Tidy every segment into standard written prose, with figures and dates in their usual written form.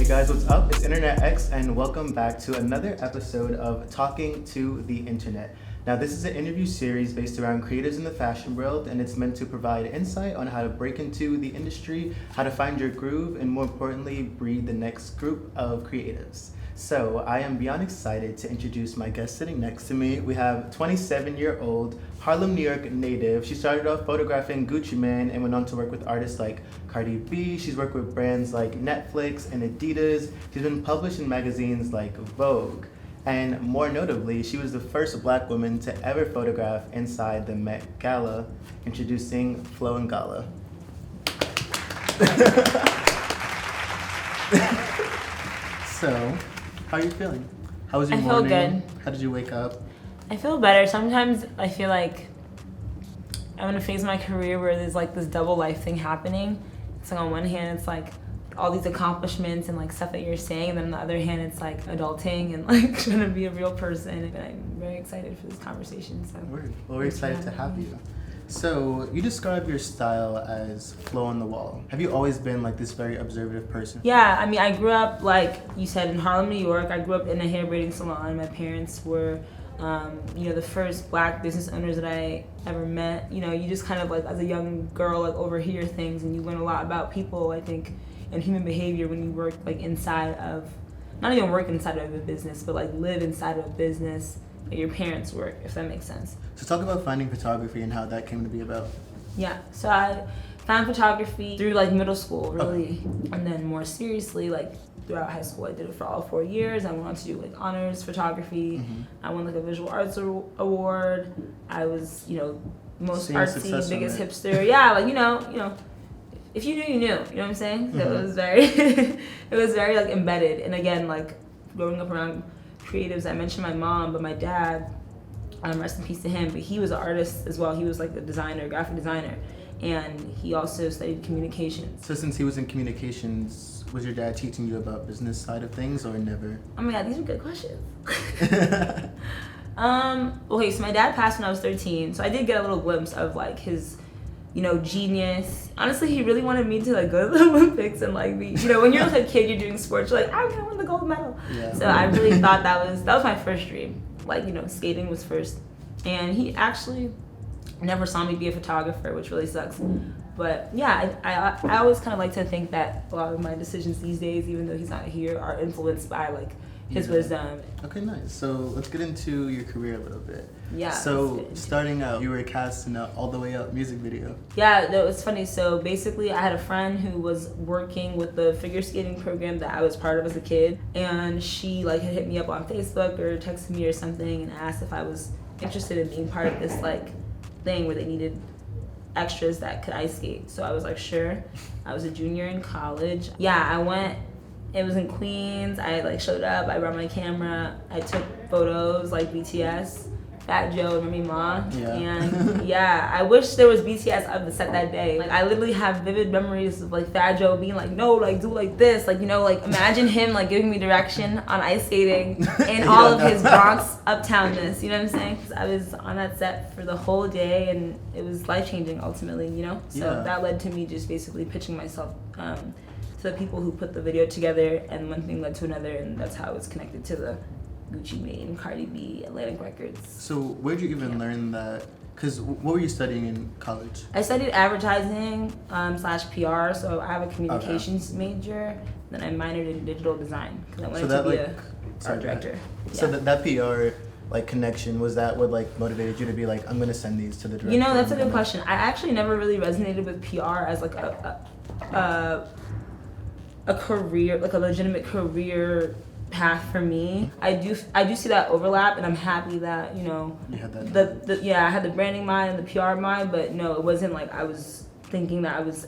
Hey guys, what's up? It's Internet X and welcome back to another episode of Talking to the Internet. Now this is an interview series based around creatives in the fashion world, and it's meant to provide insight on how to break into the industry, how to find your groove, and more importantly, breed the next group of creatives. So I am beyond excited to introduce my guest sitting next to me. We have 27-year-old Harlem, New York native. She started off photographing Gucci Mane and went on to work with artists like Cardi B. She's worked with brands like Netflix and Adidas. She's been published in magazines like Vogue. And more notably, she was the first Black woman to ever photograph inside the Met Gala, introducing Flo Ngala. So, how are you feeling? How was your morning? I feel good. How did you wake up? I feel better. Sometimes I feel like I'm in a phase of my career where there's like this double life thing happening. It's like on one hand, it's like all these accomplishments and like stuff that you're saying, and then on the other hand, it's like adulting and like trying to be a real person. And I'm very excited for this conversation. So Well, we're excited to have you. So, you describe your style as flow on the wall. Have you always been like this very observative person? yeah, I mean, I grew up, like you said, in Harlem, New York. I grew up in a hair braiding salon. My parents were the first Black business owners that I ever met. You know, you just kind of like as a young girl like overhear things, and you learn a lot about people, I think, and human behavior when you work like inside of, not even work inside of a business, but like live inside of a business that your parents work, if that makes sense. So talk about finding photography and how that came to be about. Yeah, so I found photography through like middle school, really, and then more seriously like throughout high school. I did it for all 4 years. I went on to do like honors photography. I won like a visual arts award. I was, most artsy, biggest hipster. Yeah, like you know, if you knew, you knew. You know what I'm saying? So it was very, it was very like embedded. And again, like growing up around creatives, I mentioned my mom, but my dad, rest in peace to him, but he was an artist as well. He was like a designer, graphic designer, and he also studied communications. So since he was in communications, was your dad teaching you about business side of things or never? Oh my God, these are good questions. Okay, so my dad passed when I was 13, so I did get a little glimpse of like his, genius. Honestly, he really wanted me to like go to the Olympics and like be, when you're like a kid, you're doing sports, you're like, I'm gonna win the gold medal. Yeah. So I really thought that was my first dream. Like, skating was first. And he actually never saw me be a photographer, which really sucks. But yeah, I always kind of like to think that a lot of my decisions these days, even though he's not here, are influenced by like his wisdom. Okay, nice. So let's get into your career a little bit. Yeah. So starting out, you were cast in a All the Way Up music video. Yeah, no, it's funny. So basically, I had a friend who was working with the figure skating program that I was part of as a kid, and she like had hit me up on Facebook or texted me or something and asked if I was interested in being part of this like thing where they needed extras that could ice skate. So I was like, sure. I was a junior in college. Yeah, I went. It was in Queens. I like showed up. I brought my camera. I took photos like BTS, Fat Joe, and Remy Ma. Yeah. And yeah, I wish there was BTS on the set that day. Like I literally have vivid memories of like Fat Joe being like, no, like do like this. Like, like imagine him like giving me direction on ice skating and all of his Bronx uptownness. You know what I'm saying? 'Cause I was on that set for the whole day, and it was life changing ultimately. So that led to me just basically pitching myself to the people who put the video together, and one thing led to another, and that's how it's connected to the Gucci Mane, Cardi B, Atlantic Records. So where'd you even learn that? Because what were you studying in college? I studied advertising / PR, so I have a communications major. Then I minored in digital design because I wanted to be a art director. So that PR like connection, was that what like motivated you to be like, I'm gonna send these to the director? That's a good question. I actually never really resonated with PR as like a career, like a legitimate career path for me. I do see that overlap, and I'm happy that you had that. I had the branding mind and the PR mind, but no, it wasn't like I was thinking that I was,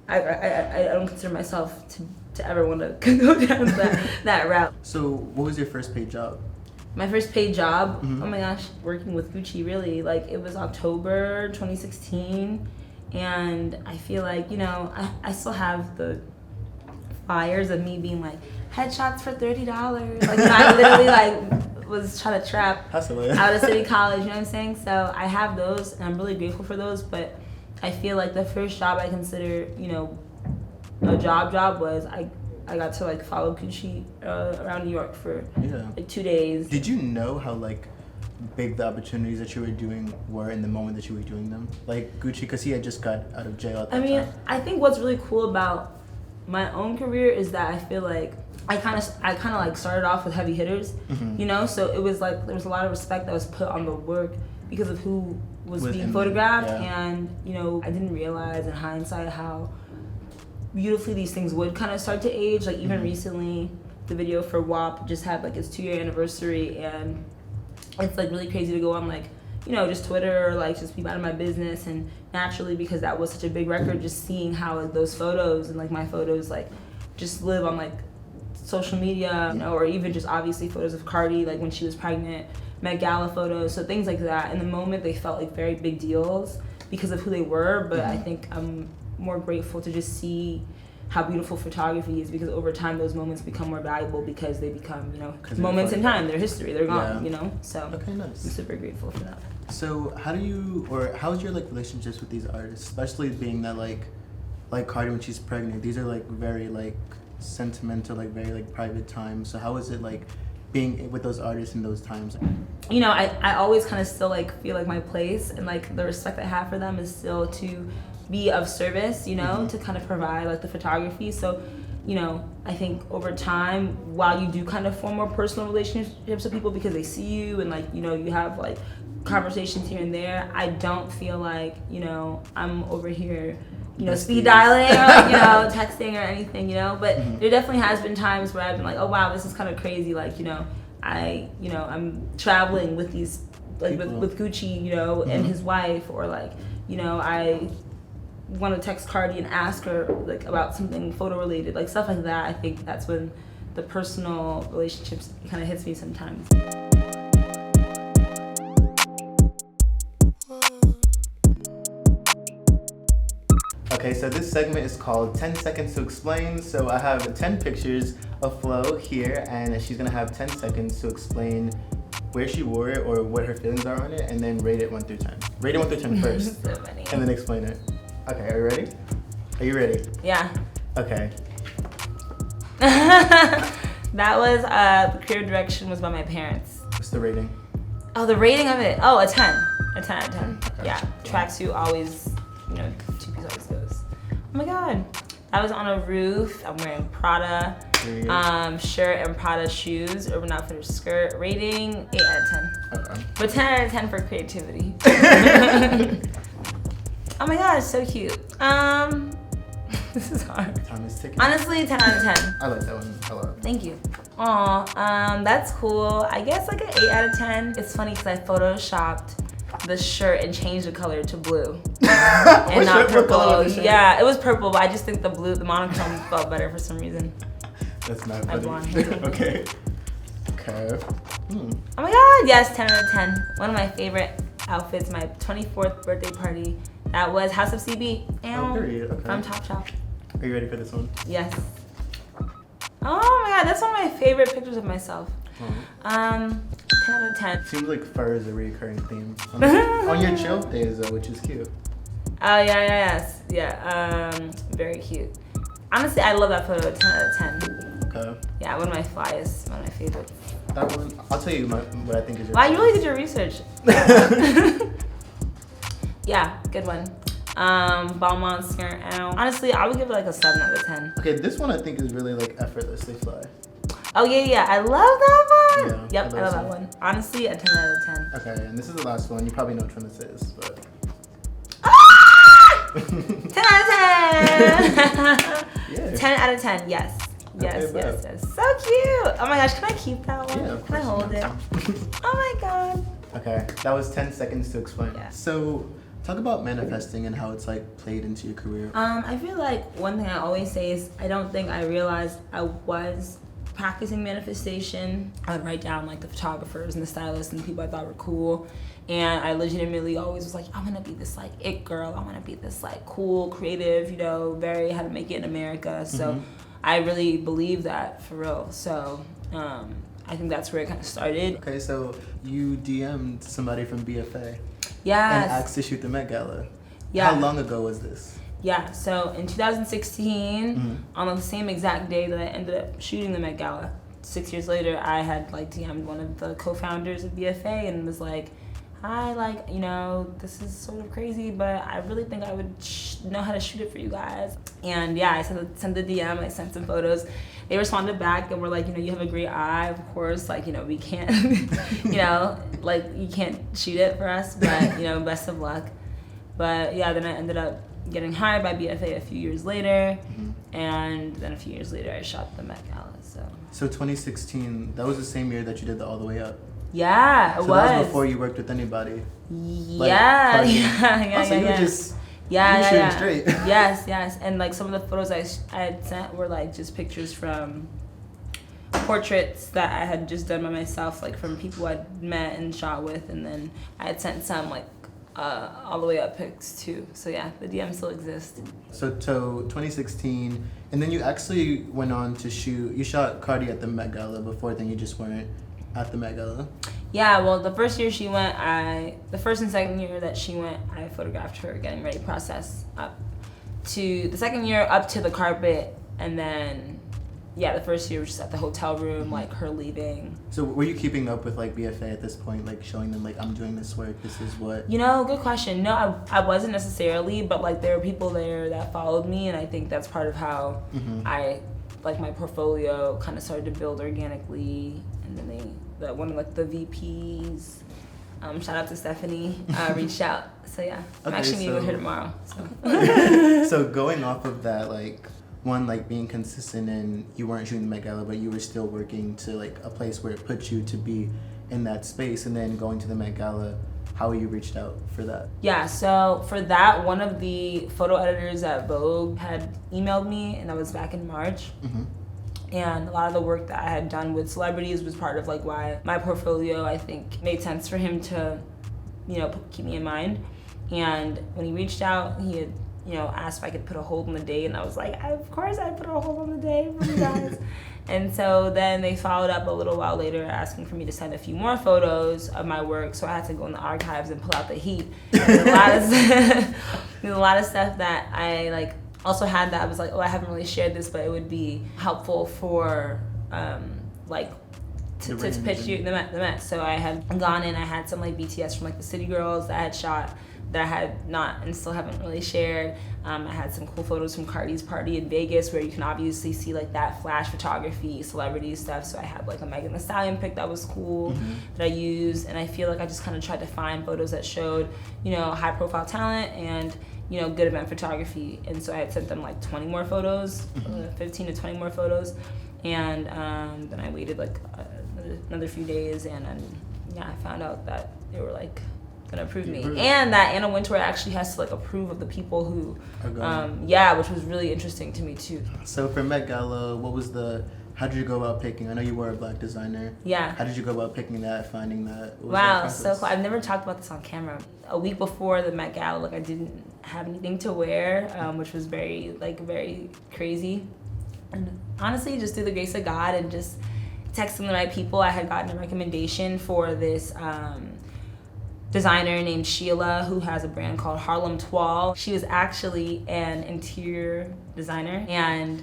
I don't consider myself to ever want to go down that route. So what was your first paid job? My first paid job, oh my gosh, working with Gucci, really. Like it was October 2016. And I feel like, I still have the flyers of me being like, headshots for $30. Like, I literally like was trying to trap out of city college, you know what I'm saying? So I have those, and I'm really grateful for those. But I feel like the first job I consider, a job was I I got to like follow Gucci around New York for like 2 days. Did you know how like big the opportunities that you were doing were in the moment that you were doing them? Like Gucci, because he had just got out of jail at that time. I think what's really cool about my own career is that I feel like I kind of like started off with heavy hitters, you know. So it was like there was a lot of respect that was put on the work because of who was being photographed, and you know, I didn't realize in hindsight how beautifully these things would kind of start to age. Like even recently, the video for WAP just had like its 2-year anniversary, and it's like really crazy to go on like, you know, just Twitter or like just be out of my business, and naturally because that was such a big record, just seeing how like those photos and like my photos like just live on like social media, you know, or even just obviously photos of Cardi like when she was pregnant, Met Gala photos, so things like that. In the moment they felt like very big deals because of who they were, but I think I'm more grateful to just see how beautiful photography is, because over time those moments become more valuable because they become, you know, moments in time, they're history, they're gone, you know. So nice. I'm super grateful for that. So how's your like relationships with these artists, especially being that like Cardi when she's pregnant, these are like very like sentimental, like very like private times. So how is it like being with those artists in those times? You know, I always kind of still like feel like my place and like the respect I have for them is still to be of service, you know, to kind of provide like the photography. So, you know, I think over time, while you do kind of form more personal relationships with people because they see you and like, you know, you have like conversations here and there, I don't feel like, you know, I'm over here, you know, speed dialing or like, you know, texting or anything, you know. But there definitely has been times where I've been like, oh wow, this is kind of crazy. Like, you know, I'm traveling with these, like with Gucci, you know, and his wife, or like, you know, I want to text Cardi and ask her like about something photo related, like stuff like that. I think that's when the personal relationships kind of hits me sometimes. Okay, so this segment is called 10 Seconds to Explain. So I have 10 pictures of Flo here, and she's gonna have 10 seconds to explain where she wore it or what her feelings are on it, and then rate it 1 through 10. Rate it 1 through 10 first, So funny. and then explain it. Okay, are you ready? Are you ready? Yeah. Okay. That was the creative direction was by my parents. What's the rating? Oh, the rating of it. Oh, a 10. A 10 out of 10. Okay. Yeah. Tracksuit always, you know, 2-piece always goes. Oh my god. I was on a roof. I'm wearing Prada shirt and Prada shoes. Urban Outfitters skirt. Rating 8 out of 10. Okay. But 10 out of 10 for creativity. Oh my god, it's so cute. This is hard. Time is ticking. Honestly, 10 out of 10. I like that one a lot. Thank you. Aw, that's cool. I guess like an 8 out of 10. It's funny because I photoshopped the shirt and changed the color to blue. And not purple. Yeah, it was purple, but I just think the monochrome felt better for some reason. That's not funny. Okay. Okay. Oh my god, yes, 10 out of 10. One of my favorite outfits, my 24th birthday party. That was House of CB. Period. Okay. From Topshop. Are you ready for this one? Yes. Oh my god, that's one of my favorite pictures of myself. 10 out of 10. Seems like fur is a recurring theme on your chill days though, which is cute. Oh yes. Very cute. Honestly, I love that photo. 10 out of 10. Okay. Yeah, one of my flyest, one of my favorites. That one, I'll tell you what I think is your Wow, you really did your research. Yeah, good one. Balmain skirt. Honestly, I would give it like a 7 out of 10. Okay, this one I think is really like effortlessly fly. Oh yeah, I love that one. Yeah, yep, I love that one. Honestly, a 10 out of 10. Okay, and this is the last one. You probably know which one this is, but. 10 out of 10. Yeah. 10 out of 10. Yes. Yes. So cute. Oh my gosh, can I keep that one? Yeah, can I hold it? Oh my god. Okay, that was 10 seconds to explain. Yeah. So, talk about manifesting and how it's like played into your career. I feel like one thing I always say is I don't think I realized I was practicing manifestation. I would write down like the photographers and the stylists and the people I thought were cool, and I legitimately always was like, I want to be this like it girl. I want to be this like cool, creative, you know, very how to make it in America. So I really believe that for real. So I think that's where it kind of started. Okay, so you DM'd somebody from BFA. Yes. And asked to shoot the Met Gala. Yeah. How long ago was this? Yeah, so in 2016, on the same exact day that I ended up shooting the Met Gala, 6 years later, I had like DM'd one of the co-founders of BFA and was like, hi, like, you know, this is sort of crazy, but I really think I would know how to shoot it for you guys. And yeah, I sent the DM, I sent some photos. They responded back and were like, you know, you have a great eye, of course, like, you know, we can't, you know, like, you can't shoot it for us, but, you know, best of luck. But yeah, then I ended up getting hired by BFA a few years later, and then a few years later I shot the Met Gala, So 2016, that was the same year that you did the All the Way Up? Yeah, it was. So that was before you worked with anybody? Yeah, yeah. So you were just... straight. Yes. And like some of the photos I had sent were like just pictures from portraits that I had just done by myself, like from people I'd met and shot with, and then I had sent some like all the way up pics too. So yeah, the DM still exists. So 2016, and then you actually went on to shoot. You shot Cardi at the Met Gala. Before then, you just weren't at the Met Gala. Yeah, well, the first year she went, the first and second year that she went, I photographed her getting ready process up to the second year up to the carpet, and then, yeah, the first year was just at the hotel room, like her leaving. So were you keeping up with like BFA at this point, like showing them like I'm doing this work, this is what? You know, good question. No, I wasn't necessarily, but like there were people there that followed me, and I think that's part of how I, like my portfolio kind of started to build organically, and then one of like the VPs, shout out to Stephanie, reached out. So yeah, I'm actually meeting with her tomorrow. So. So going off of that, like one, like being consistent, and you weren't shooting the Met Gala, but you were still working to like a place where it put you to be in that space, and then going to the Met Gala, how you reached out for that? Yeah, so for that, one of the photo editors at Vogue had emailed me, and that was back in March. And a lot of the work that I had done with celebrities was part of like why my portfolio, I think, made sense for him to, you know, keep me in mind. And when he reached out, he had, you know, asked if I could put a hold on the date, and I was like, of course I put a hold on the date for you guys. And so then they followed up a little while later asking for me to send a few more photos of my work, so I had to go in the archives and pull out the heat. There's a lot of stuff that I like also had that I was like, oh, I haven't really shared this, but it would be helpful for like to pitch you the Met. So I had gone in, I had some like BTS from like the City Girls that I had shot that I had not and still haven't really shared. I had some cool photos from Cardi's party in Vegas where you can obviously see like that flash photography, celebrity stuff. So I had like a Megan Thee Stallion pic that was cool that I used, and I feel like I just kind of tried to find photos that showed, you know, high profile talent and, you know, good event photography. And so I had sent them like 20 more photos, 15 to 20 more photos. And then I waited like another few days, and yeah, I found out that they were like gonna approve me, and that Anna Wintour actually has to like approve of the people who, yeah, which was really interesting to me too. So for Met Gala, how did you go about picking? I know you were a Black designer. Yeah. How did you go about picking that, finding that? Wow, so cool. I've never talked about this on camera. A week before the Met Gala, like I didn't have anything to wear, which was very crazy. And honestly, just through the grace of God and just texting the right people, I had gotten a recommendation for this designer named Sheila, who has a brand called Harlem Toile. She was actually an interior designer, and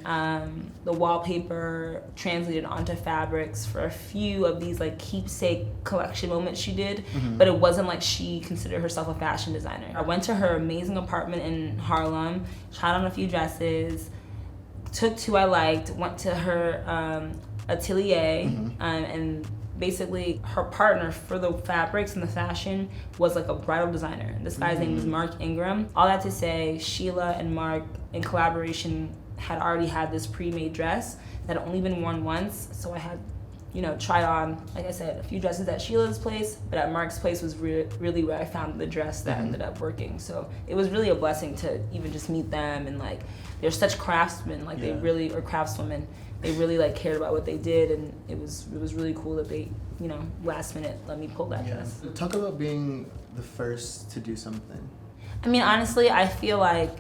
the wallpaper translated onto fabrics for a few of these like keepsake collection moments she did, but it wasn't like she considered herself a fashion designer. I went to her amazing apartment in Harlem, tried on a few dresses, took two I liked, went to her atelier, and basically her partner for the fabrics and the fashion was like a bridal designer. This guy's name was Mark Ingram. All that to say, Sheila and Mark in collaboration had already had this pre-made dress that had only been worn once. So I had, you know, tried on, like I said, a few dresses at Sheila's place, but at Mark's place was really where I found the dress that ended up working. So it was really a blessing to even just meet them, and like they're such craftsmen, like they really, or craftswomen, they really like cared about what they did, and it was really cool that they, you know, last minute let me pull that dress. Talk about being the first to do something. I mean, honestly, I feel like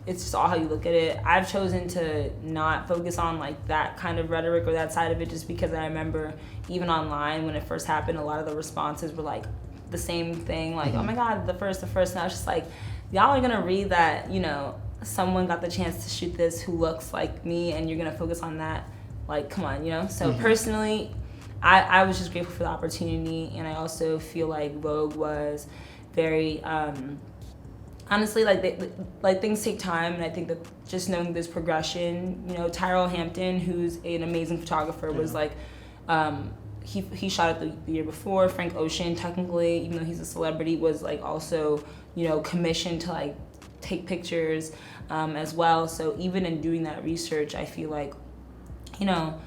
it's just all how you look at it. I've chosen to not focus on like that kind of rhetoric or that side of it, just because I remember even online when it first happened, a lot of the responses were like the same thing, like, oh my God, the first, and I was just like, y'all are gonna read that, you know, someone got the chance to shoot this who looks like me, and you're gonna focus on that. Like, come on, you know? So personally, I was just grateful for the opportunity, and I also feel like Vogue was very, honestly, like things take time, and I think that just knowing this progression, you know, Tyrell Hampton, who's an amazing photographer, was like, he shot it the year before. Frank Ocean, technically, even though he's a celebrity, was like also, you know, commissioned to like take pictures as well. So even in doing that research, I feel like, you know,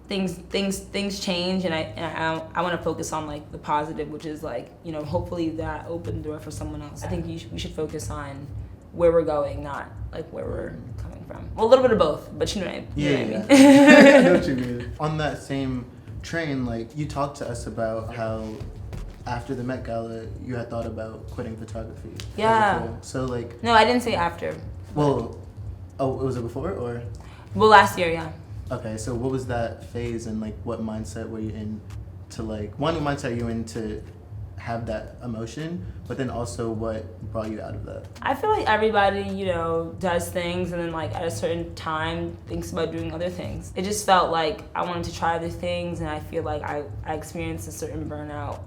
things change, and I want to focus on like the positive, which is like, you know, hopefully that opened the door for someone else. I think we should focus on where we're going, not like where we're coming from. Well, a little bit of both, but you know what I mean. I know what you mean. On that same train, like, you talked to us about how after the Met Gala you had thought about quitting photography. Yeah. So like. No, I didn't say after. Well, was it before or? Well, last year, yeah. Okay, so what was that phase, and like what mindset were you in to like, one mindset are you in to have that emotion, but then also what brought you out of that? I feel like everybody, you know, does things and then like at a certain time thinks about doing other things. It just felt like I wanted to try other things, and I feel like I experienced a certain burnout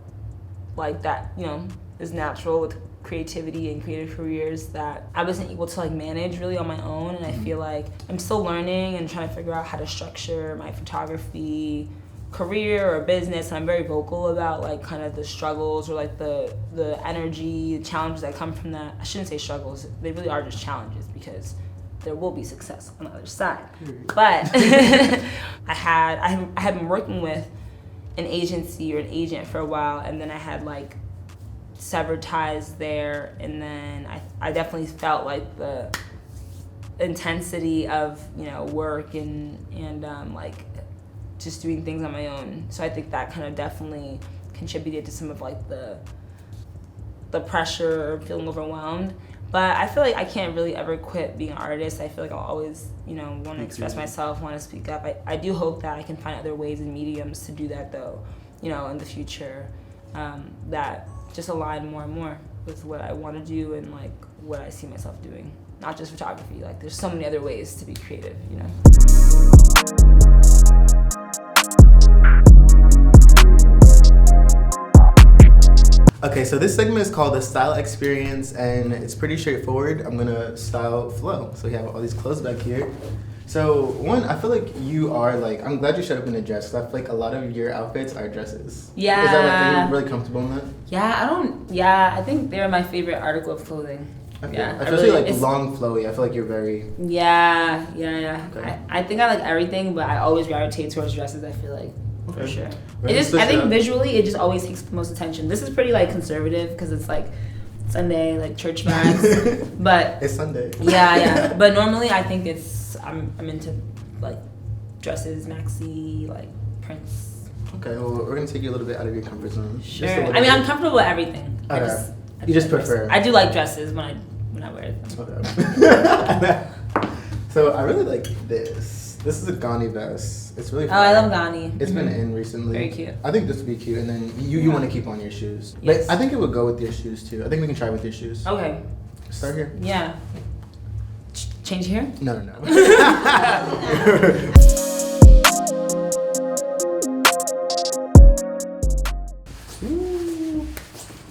like that, you know, is natural with creativity and creative careers that I wasn't able to like manage really on my own. And I feel like I'm still learning and trying to figure out how to structure my photography career or business, and I'm very vocal about like kind of the struggles or like the energy, the challenges that come from that. I shouldn't say struggles, they really are just challenges, because there will be success on the other side. But I had been working with an agency or an agent for a while, and then I had like severed ties there, and then I definitely felt like the intensity of, you know, work and like just doing things on my own. So I think that kind of definitely contributed to some of like the pressure or feeling overwhelmed. But I feel like I can't really ever quit being an artist. I feel like I'll always, you know, want to express myself, want to speak up. I do hope that I can find other ways and mediums to do that, though, you know, in the future, that just align more and more with what I want to do and like what I see myself doing. Not just photography, like there's so many other ways to be creative, you know? Okay, so this segment is called the Style Experience, and it's pretty straightforward. I'm gonna style Flo. So we have all these clothes back here. So one, I feel like you are like, I'm glad you showed up in a dress, because I feel like a lot of your outfits are dresses. Yeah. Is that like, are you really comfortable in that? Yeah, I think they're my favorite article of clothing. Okay. Yeah, especially like long flowy. I feel like you're very. Yeah. Okay. I think I like everything, but I always gravitate towards dresses, I feel like. Okay. For sure. Right. I think visually, it just always takes the most attention. This is pretty like conservative because it's like Sunday, like church vibes. But it's Sunday. Yeah. But normally, I think I'm into like dresses, maxi, like prints. Okay, well, we're gonna take you a little bit out of your comfort zone. Sure. I mean, I'm comfortable with everything. Okay. You just prefer. I do like dresses when I wear them. Okay. So I really like this. This is a Ghani vest. It's really fun. Oh, I love Ghani. It's been in recently. Very cute. I think this would be cute, and then you want to keep on your shoes. Yes. But I think it would go with your shoes too. I think we can try with your shoes. Okay. Start here. Yeah. Change here? No.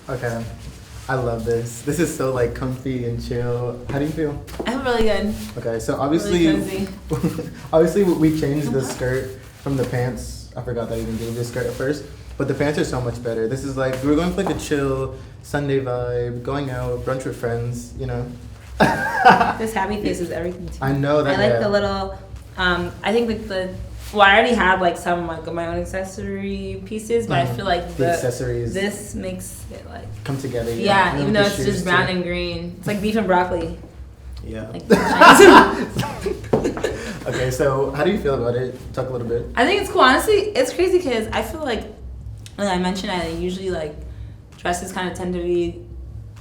Okay. I love this. This is so like comfy and chill. How do you feel? I feel really good. Okay, so obviously, Really obviously we changed the skirt from the pants. I forgot that I even gave this skirt at first, but the pants are so much better. This is like, we were going for like a chill Sunday vibe, going out, brunch with friends, you know. This happy face is everything to me. I know that. I like the little, I think like well, I already had like some like of my own accessory pieces, but I feel like the accessories, this makes it like come together. Yeah, even though it's just brown and green. It's like beef and broccoli. Yeah. Like, okay, so how do you feel about it? Talk a little bit. I think it's cool. Honestly, it's crazy because I feel like I mentioned, I usually like dresses kind of tend to be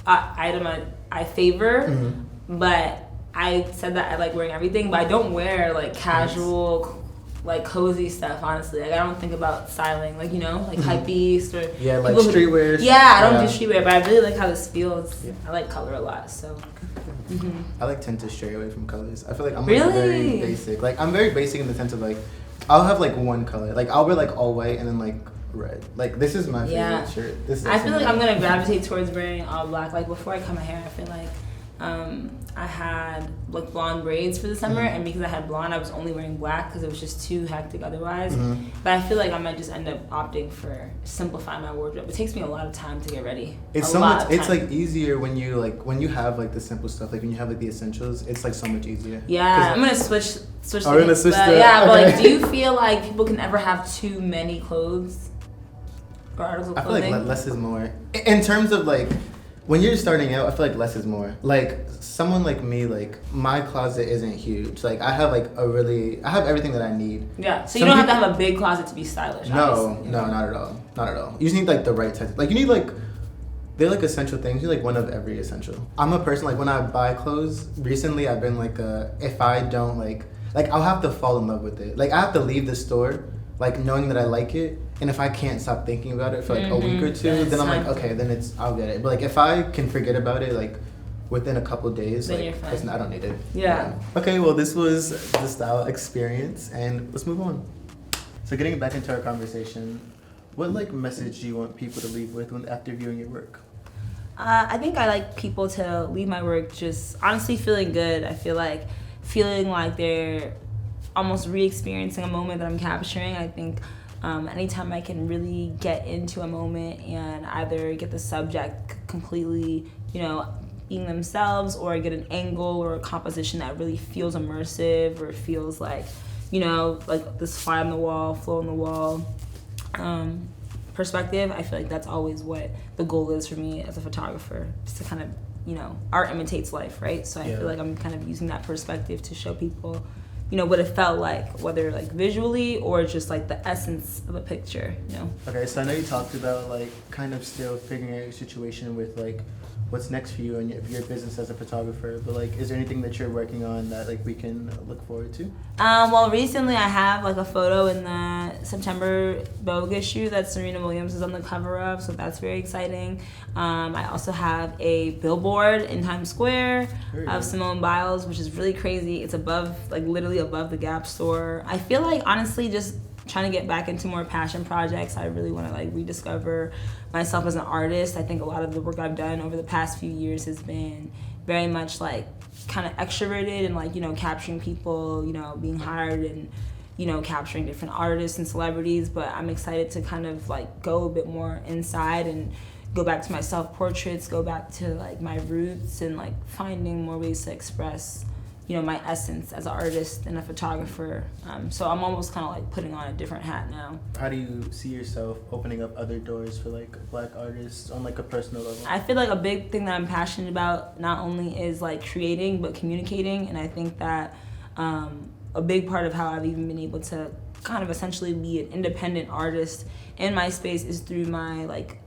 item I favor, but I said that I like wearing everything, but I don't wear like casual like cozy stuff, honestly. Like I don't think about styling, like, you know, like hypebeast or like streetwear. I don't do streetwear, but I really like how this feels. Yeah. I like color a lot, so. I tend to stray away from colors. I feel like I'm like Really? very basic. Like I'm very basic in the sense of like I'll have like one color. Like I'll wear like all white and then like red. Like this is my favorite shirt. This is I feel like I'm gonna gravitate towards wearing all black. Like before I cut my hair, I feel like I had like blonde braids for the summer, and because I had blonde, I was only wearing black because it was just too hectic otherwise. But I feel like I might just end up opting for simplifying my wardrobe. It takes me a lot of time to get ready. It's so much. It's like easier when you have like the simple stuff. Like when you have like the essentials, it's like so much easier. Yeah, I'm gonna switch. We're gonna switch. Yeah, but like, do you feel like people can ever have too many clothes or articles of clothing? I feel like less is more. In terms of like, when you're starting out, I feel like less is more. Like someone like me, like my closet isn't huge. Like I have everything that I need. Yeah. So you don't have to have a big closet to be stylish. No, not at all. Not at all. You just need like the right type. Like you need like, they're like essential things. You need like one of every essential. I'm a person like when I buy clothes. Recently, I've been like if I don't like I'll have to fall in love with it. Like I have to leave the store like knowing that I like it. And if I can't stop thinking about it for like a week or two, then I'm like, okay, then I'll get it. But like if I can forget about it like within a couple days, then like I don't need it. Yeah. Okay, well this was the style experience, and let's move on. So getting back into our conversation, what like message do you want people to leave with after viewing your work? I think I like people to leave my work just honestly feeling good. I feel like feeling like they're almost re-experiencing a moment that I'm capturing. I think anytime I can really get into a moment and either get the subject completely, you know, being themselves, or get an angle or a composition that really feels immersive or feels like, you know, like this fly on the wall, flow on the wall perspective, I feel like that's always what the goal is for me as a photographer, just to kind of, you know, art imitates life, right? So I feel like I'm kind of using that perspective to show people, you know, what it felt like, whether like visually or just like the essence of a picture, you know? Okay, so I know you talked about like kind of still figuring out your situation with like what's next for you and your business as a photographer, but like is there anything that you're working on that like we can look forward to? Well, recently I have like a photo in the September Vogue issue that Serena Williams is on the cover of, so that's very exciting. I also have a billboard in Times Square of Simone Biles, which is really crazy. It's above, like literally above the Gap store. I feel like honestly just trying to get back into more passion projects. I really want to like rediscover myself as an artist. I think a lot of the work I've done over the past few years has been very much like kind of extroverted and like, you know, capturing people, you know, being hired and, you know, capturing different artists and celebrities. But I'm excited to kind of like go a bit more inside and go back to my self-portraits, go back to like my roots and like finding more ways to express, you know, my essence as an artist and a photographer. So I'm almost kind of like putting on a different hat now. How do you see yourself opening up other doors for like Black artists on like a personal level? I feel like a big thing that I'm passionate about not only is like creating but communicating, and I think that a big part of how I've even been able to kind of essentially be an independent artist in my space is through my like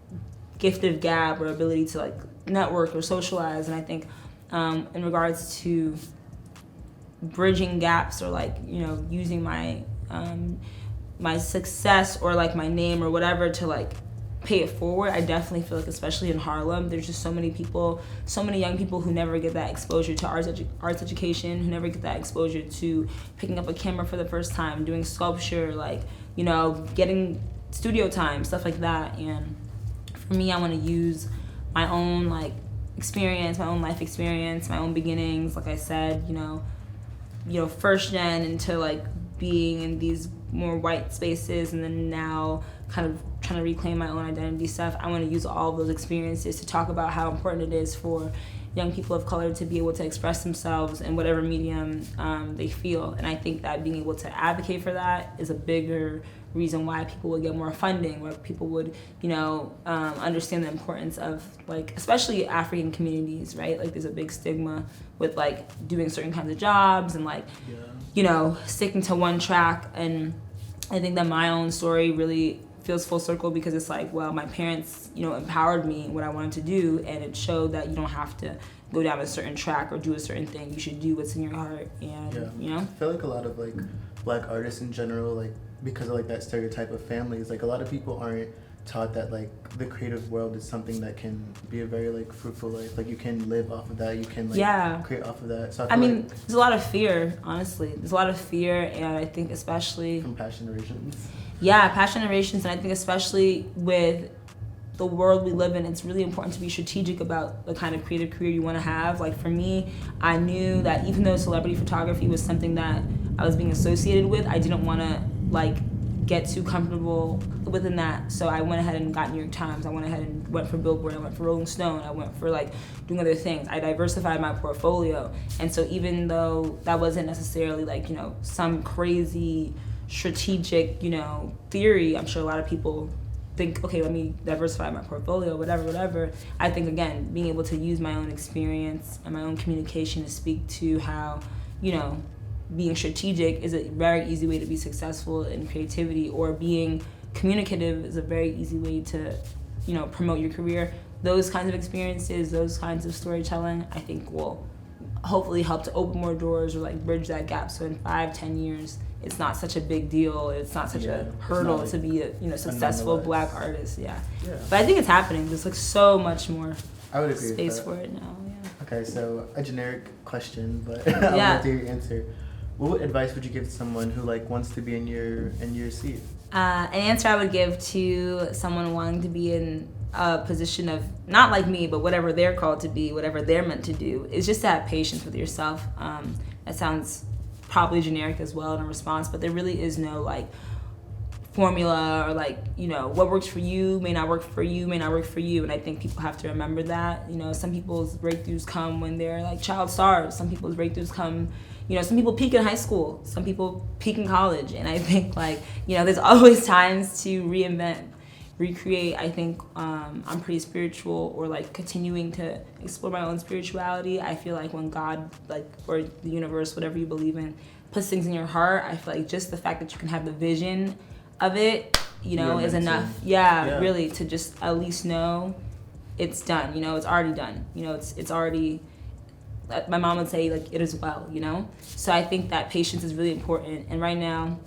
gift of gab or ability to like network or socialize. And I think in regards to bridging gaps or like, you know, using my my success or like my name or whatever to like pay it forward, I definitely feel like, especially in Harlem, there's just so many people, so many young people who never get that exposure to arts education, who never get that exposure to picking up a camera for the first time, doing sculpture, like, you know, getting studio time, stuff like that. And for me, I want to use my own like experience, my own life experience, my own beginnings, like I said, you know, first gen into like being in these more white spaces, and then now kind of trying to reclaim my own identity stuff. I want to use all of those experiences to talk about how important it is for young people of color to be able to express themselves in whatever medium they feel. And I think that being able to advocate for that is a bigger reason why people would get more funding, where people would, you know, understand the importance of like, especially African communities, right? Like there's a big stigma with like doing certain kinds of jobs and like, you know, sticking to one track. And I think that my own story really feels full circle because it's like, well, my parents, empowered me in what I wanted to do, and it showed that you don't have to go down a certain track or do a certain thing. You should do what's in your heart, and I feel like a lot of like Black artists in general, like because of like that stereotype of families, like a lot of people aren't taught that like the creative world is something that can be a very like fruitful life. Like you can live off of that, you can like create off of that. So I mean, there's a lot of fear, honestly. There's a lot of fear, and I think especially from past generations. Yeah, past generations, and I think especially with the world we live in, it's really important to be strategic about the kind of creative career you want to have. Like for me, I knew that even though celebrity photography was something that I was being associated with, I didn't want to like get too comfortable within that. So I went ahead and got New York Times. I went ahead and went for Billboard. I went for Rolling Stone. I went for like doing other things. I diversified my portfolio. And so even though that wasn't necessarily like, some crazy strategic, theory, I'm sure a lot of people think, okay, let me diversify my portfolio, whatever. I think, again, being able to use my own experience and my own communication to speak to how, being strategic is a very easy way to be successful in creativity, or being communicative is a very easy way to, promote your career. Those kinds of experiences, those kinds of storytelling, I think will hopefully help to open more doors or like bridge that gap. So in 5-10 years, it's not such a big deal. It's not such a hurdle like to be a successful Black artist. Yeah. But I think it's happening. There's like so much more I would agree space for it now. Yeah. Okay, so a generic question, but I want to hear your answer. What advice would you give to someone who like wants to be in your seat? An answer I would give to someone wanting to be in a position of, not like me, but whatever they're called to be, whatever they're meant to do, is just to have patience with yourself. That sounds probably generic as well in a response, but there really is no like formula or like, what works for you may not work for you, and I think people have to remember that. Some people's breakthroughs come when they're like child stars. Some people's breakthroughs come, some people peak in high school, some people peak in college, and I think like, there's always times to reinvent, recreate. I think I'm pretty spiritual, or like continuing to explore my own spirituality. I feel like when God, like, or the universe, whatever you believe in, puts things in your heart, I feel like just the fact that you can have the vision of it, is enough. Yeah, really, to just at least know it's done. It's already done. It's already. My mom would say like it is well. So I think that patience is really important. And right now,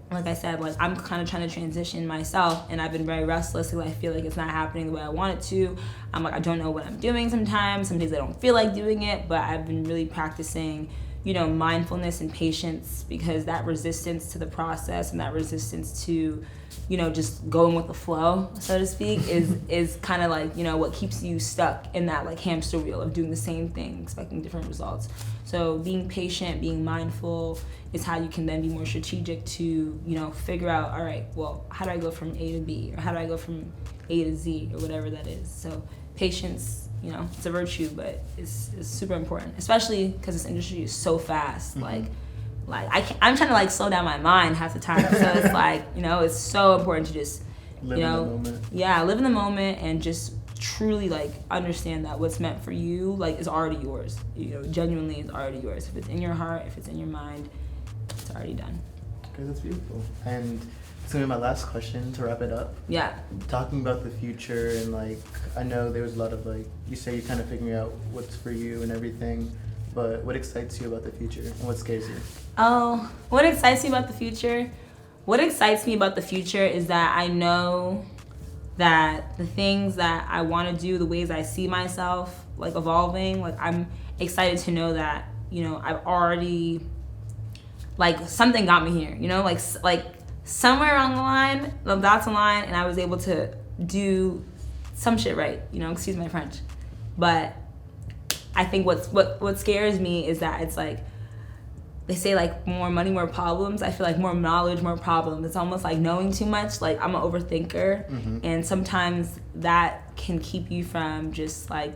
like I said, like I'm kind of trying to transition myself, and I've been very restless because I feel like it's not happening the way I want it to. I'm like, I don't know what I'm doing sometimes. Some days I don't feel like doing it, but I've been really practicing, mindfulness and patience, because that resistance to the process and that resistance to, just going with the flow, so to speak, is kind of like, what keeps you stuck in that like hamster wheel of doing the same thing, expecting different results. So being patient, being mindful is how you can then be more strategic to, figure out, all right, well, how do I go from A to B, or how do I go from A to Z, or whatever that is. So patience, it's a virtue, but it's super important, especially because this industry is so fast. Mm-hmm. I'm trying to like slow down my mind half the time. So it's like, it's so important to just, live in the moment. Yeah, live in the moment and just truly like understand that what's meant for you like is already yours. Genuinely is already yours. If it's in your heart, if it's in your mind, it's already done. Okay, that's beautiful. And it's gonna be my last question to wrap it up. Yeah. Talking about the future, and like I know there was a lot of like, you say you're kind of figuring out what's for you and everything, but what excites you about the future and what scares you? Oh, what excites me about the future? What excites me about the future is that I know that the things that I want to do, the ways I see myself like evolving, like I'm excited to know that, I've already, like something got me here, like somewhere along the line, the dots align, and I was able to do some shit right, excuse my French. But I think what scares me is that it's like, they say like more money, more problems. I feel like more knowledge, more problems. It's almost like knowing too much. Like I'm an overthinker, mm-hmm. and sometimes that can keep you from just like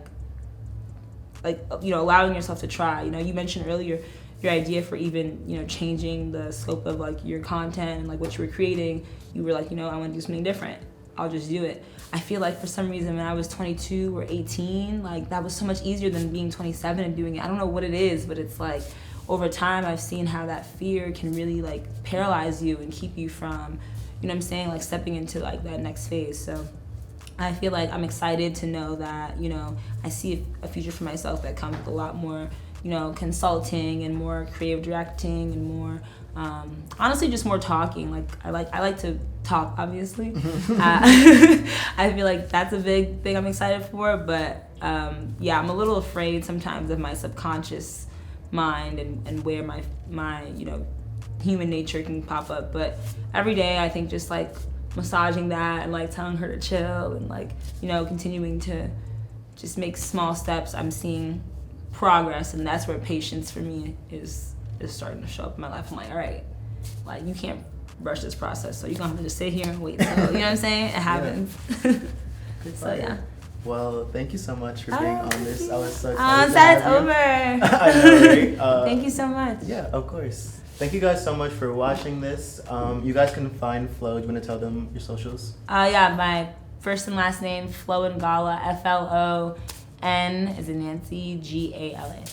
allowing yourself to try. You mentioned earlier your idea for even changing the scope of like your content and like what you were creating. You were like, I want to do something different. I'll just do it. I feel like for some reason when I was 22 or 18, like that was so much easier than being 27 and doing it. I don't know what it is, but it's like over time I've seen how that fear can really like paralyze you and keep you from, you know what I'm saying, like stepping into like that next phase. So I feel like I'm excited to know that, you know, I see a future for myself that comes with a lot more, you know, consulting and more creative directing and more, honestly, just more talking. Like I like to talk, obviously. I feel like that's a big thing I'm excited for. But yeah, I'm a little afraid sometimes of my subconscious mind and where my you know, human nature can pop up. But every day I think just like massaging that and like telling her to chill and like, you know, continuing to just make small steps, I'm seeing progress. And that's where patience for me is starting to show up in my life. I'm like, all right, like you can't rush this process, so you're gonna have to just sit here and wait. So, you know what I'm saying? It happens. So yeah. Well, thank you so much for being on this. I was so excited. I'm sad it's over. I know, right? Thank you so much. Yeah, of course. Thank you guys so much for watching this. You guys can find Flo. Do you want to tell them your socials? Yeah, my first and last name, Flo Ngala, FLON as in Nancy, GALA.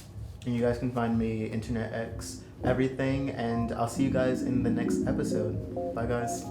And you guys can find me, Internet X, everything. And I'll see you guys in the next episode. Bye, guys.